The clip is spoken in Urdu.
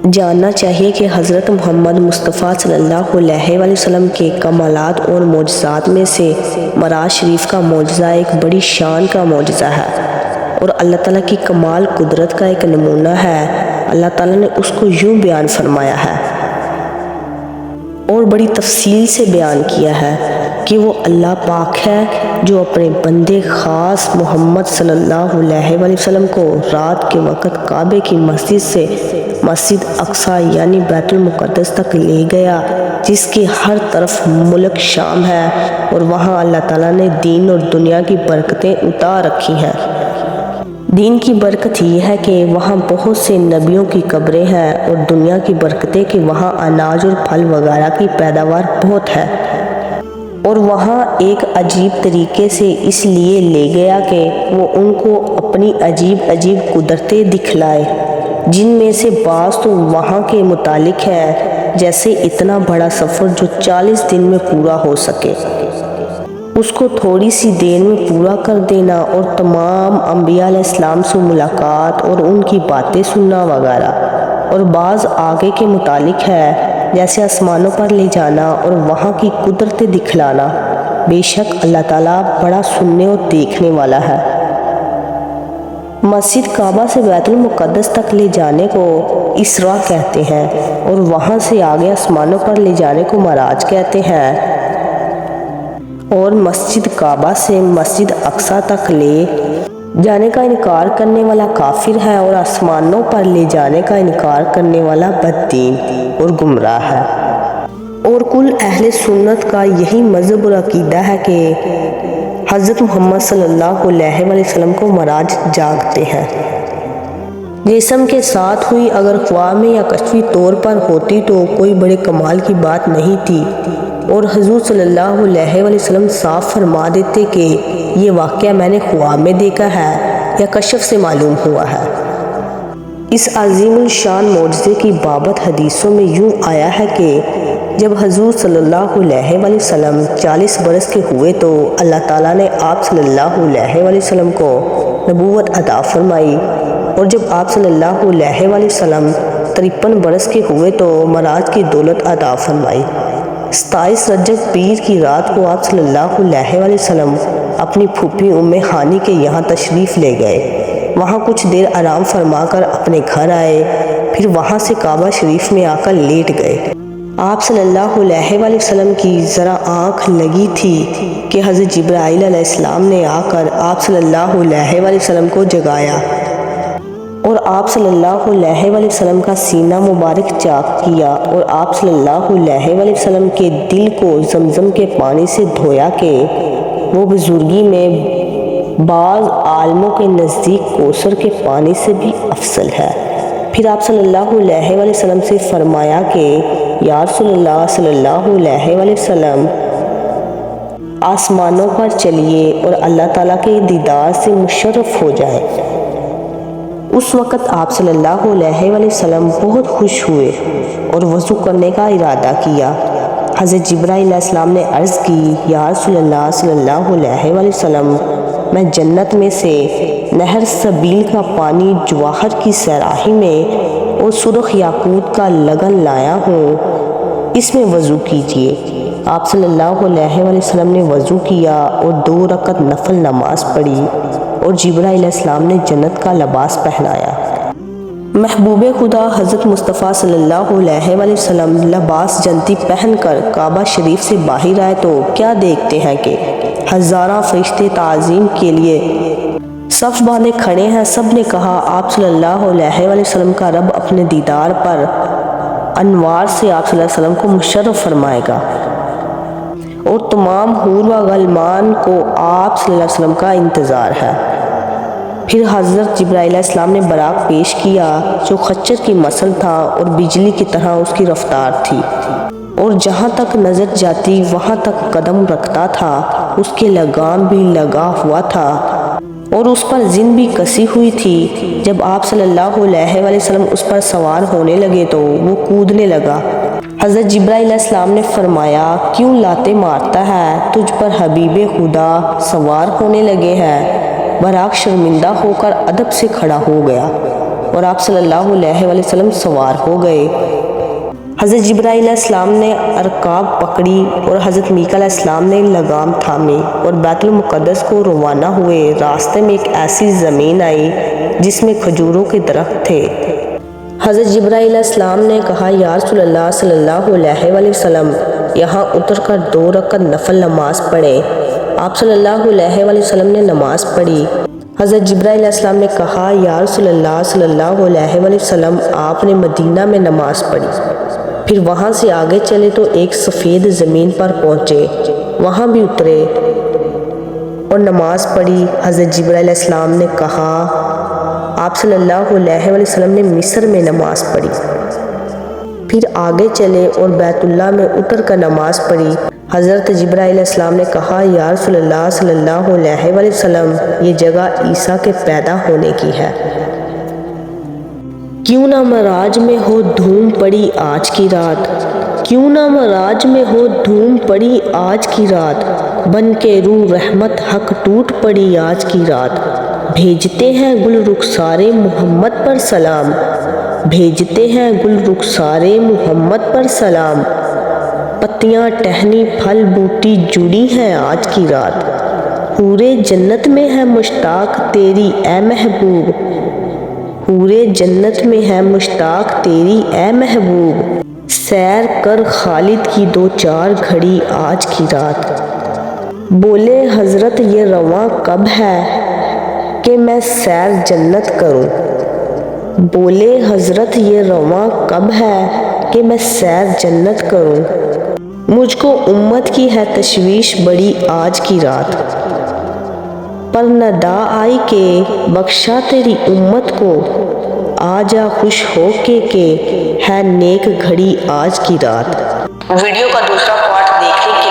جاننا چاہیے کہ حضرت محمد مصطفیٰ صلی اللہ علیہ وسلم کے کمالات اور معجزات میں سے معراج شریف کا معجزہ ایک بڑی شان کا معجزہ ہے اور اللہ تعالیٰ کی کمال قدرت کا ایک نمونہ ہے۔ اللہ تعالیٰ نے اس کو یوں بیان فرمایا ہے اور بڑی تفصیل سے بیان کیا ہے کہ وہ اللہ پاک ہے جو اپنے بندے خاص محمد صلی اللہ علیہ وسلم کو رات کے وقت کعبے کی مسجد سے مسجد اقصی یعنی بیت المقدس تک لے گیا، جس کی ہر طرف ملک شام ہے، اور وہاں اللہ تعالیٰ نے دین اور دنیا کی برکتیں اتار رکھی ہیں۔ دین کی برکت یہ ہے کہ وہاں بہت سے نبیوں کی قبریں ہیں، اور دنیا کی برکتیں کہ وہاں اناج اور پھل وغیرہ کی پیداوار بہت ہے، اور وہاں ایک عجیب طریقے سے اس لیے لے گیا کہ وہ ان کو اپنی عجیب عجیب قدرتیں دکھلائے، جن میں سے بعض تو وہاں کے متعلق ہے، جیسے اتنا بڑا سفر جو 40 دن میں پورا ہو سکے اس کو تھوڑی سی دیر میں پورا کر دینا، اور تمام انبیاء علیہ السلام سے ملاقات اور ان کی باتیں سننا وغیرہ، اور بعض آگے کے متعلق ہے جیسے آسمانوں پر لے جانا اور وہاں کی قدرتیں دکھلانا۔ بے شک اللہ تعالیٰ بڑا سننے اور دیکھنے والا ہے۔ مسجد کعبہ سے بیت المقدس تک لے جانے کو اسراء کہتے ہیں، اور وہاں سے آگے آسمانوں پر لے جانے کو معراج کہتے ہیں، اور مسجد کعبہ سے مسجد اقصی تک لے جانے کا انکار کرنے والا کافر ہے، اور آسمانوں پر لے جانے کا انکار کرنے والا بددین اور گمراہ ہے۔ اور کل اہل سنت کا یہی مذہب اور عقیدہ ہے کہ حضرت محمد صلی اللہ علیہ وسلم کو معراج جاگتے ہیں۔ جسم کے ساتھ ہوئی اگر خواہ میں یا کشفی طور پر ہوتی تو کوئی بڑے کمال کی بات نہیں تھی، اور حضور صلی اللہ علیہ وسلم صاف فرما دیتے کہ یہ واقعہ میں نے خواہ میں دیکھا ہے یا کشف سے معلوم ہوا ہے۔ اس عظیم الشان معجزے کی بابت حدیثوں میں یوں آیا ہے کہ جب حضور صلی اللہ علیہ وسلم 40 برس کے ہوئے تو اللہ تعالیٰ نے آپ صلی اللہ علیہ وسلم کو نبوت عطا فرمائی، اور جب آپ صلی اللہ علیہ وسلم 53 برس کے ہوئے تو معراج کی دولت عطا فرمائی۔ 27 رجب پیر کی رات کو آپ صلی اللہ علیہ وسلم اپنی پھوپھی ام ہانی کے یہاں تشریف لے گئے، وہاں کچھ دیر آرام فرما کر اپنے گھر آئے، پھر وہاں سے کعبہ شریف میں آ کر لیٹ گئے۔ آپ صلی اللہ علیہ وسلم کی ذرا آنکھ لگی تھی کہ حضرت جبرائیل علیہ السلام نے آ کر آپ صلی اللہ علیہ وسلم کو جگایا، اور آپ صلی اللہ علیہ وسلم کا سینہ مبارک چاک کیا، اور آپ صلی اللہ علیہ وسلم کے دل کو زمزم کے پانی سے دھویا کہ وہ بزرگی میں بعض عالموں کے نزدیک کوثر کے پانی سے بھی افضل ہے۔ پھر آپ صلی اللہ علیہ وسلم سے فرمایا کہ یا رسول اللہ صلی اللہ علیہ وسلم آسمانوں پر چلیے اور اللہ تعالیٰ کے دیدار سے مشرف ہو جائے۔ اس وقت آپ صلی اللہ علیہ وسلم بہت خوش ہوئے اور وضو کرنے کا ارادہ کیا۔ حضرت جبرائیل علیہ السلام نے عرض کی، یا رسول اللہ صلی اللہ علیہ وسلم میں جنت میں سے نہر سبیل کا پانی جواہر کی صحرائی میں اور سرخ یاقوت کا لگن لایا ہوں، اس میں وضو کیجیے۔ آپ صلی اللہ علیہ وسلم نے وضو کیا اور 2 رکعت نفل نماز پڑھی، اور جبرائیل علیہ السلام نے جنت کا لباس پہنایا۔ محبوب خدا حضرت مصطفیٰ صلی اللہ علیہ وسلم لباس جنتی پہن کر کعبہ شریف سے باہر آئے تو کیا دیکھتے ہیں کہ ہزارہ فرشتے تعظیم کے لیے صف باندھے کھڑے ہیں۔ سب نے کہا آپ صلی اللہ علیہ وسلم کا رب اپنے دیدار پر انوار سے آپ صلی اللہ علیہ وسلم کو مشرف فرمائے گا، اور تمام حور و غلمان کو آپ صلی اللہ علیہ وسلم کا انتظار ہے۔ پھر حضرت جبرائیل علیہ السلام نے براق پیش کیا جو خچر کی مثل تھا اور بجلی کی طرح اس کی رفتار تھی، اور جہاں تک نظر جاتی وہاں تک قدم رکھتا تھا، اس کے لگام بھی لگا ہوا تھا اور اس پر زن بھی کسی ہوئی تھی۔ جب آپ صلی اللہ علیہ وسلم اس پر سوار ہونے لگے تو وہ کودنے لگا۔ حضرت جبرائیل علیہ السلام نے فرمایا، کیوں لاتے مارتا ہے؟ تجھ پر حبیب خدا سوار ہونے لگے ہیں۔ براق شرمندہ ہو کر ادب سے کھڑا ہو گیا اور آپ صلی اللہ علیہ وسلم سوار ہو گئے۔ حضرت جبرائیل علیہ السلام نے ارکاب پکڑی اور حضرت میکا علیہ السلام نے لگام تھامی اور بیت المقدس کو روانہ ہوئے۔ راستے میں ایک ایسی زمین آئی جس میں کھجوروں کے درخت تھے۔ حضرت جبرائیل علیہ السلام نے کہا، یا رسول اللہ صلی اللہ علیہ وسلم، یہاں اتر کر 2 رکعت نفل نماز پڑھیں۔ آپ صلی اللہ علیہ وسلم نے نماز پڑھی۔ حضرت جبرائیل علیہ السلام نے کہا، یا رسول اللہ صلی اللہ علیہ وسلم، آپ نے مدینہ میں نماز پڑھی۔ پھر وہاں سے آگے چلے تو ایک سفید زمین پر پہنچے، وہاں بھی اترے اور نماز پڑھی۔ حضرت جبرائیل علیہ السلام نے کہا، آپ صلی اللہ علیہ وسلم نے مصر میں نماز پڑھی۔ پھر آگے چلے اور بیت اللہ میں اتر کر نماز پڑھی۔ حضرت جبرائیل علیہ السلام نے کہا، یا رسول اللہ صلی اللہ علیہ وسلم، یہ جگہ عیسیٰ کے پیدا ہونے کی ہے۔ کیوں نہ معراج میں ہو دھوم پڑی آج کی رات، کیوں نہ معراج میں ہو دھوم پڑی آج کی رات، بن کے روح رحمت حق ٹوٹ پڑی آج کی رات۔ بھیجتے ہیں گل رخسار محمد پر سلام، بھیجتے ہیں گل رخسار محمد پر سلام، پتیاں ٹہنی پھل بوٹی جڑی ہیں آج کی رات۔ حورے جنت میں ہے مشتاق تیری اے محبوب، حورے جنت میں ہے مشتاق تیری اے محبوب، سیر کر خالد کی 2-4 گھڑی آج کی رات۔ بولے حضرت یہ رواں کب ہے کہ میں سیر جنت کروں، بولے حضرت یہ رواں کب ہے کہ میں سیر جنت کروں، مجھ کو امت کی ہے تشویش بڑی آج کی رات، پر ندا آئی کہ بخشا تیری امت کو، آ جا خوش ہو کے کہ ہے نیک گھڑی آج کی رات۔ ویڈیو کا دوسرا پارٹ دیکھنے کے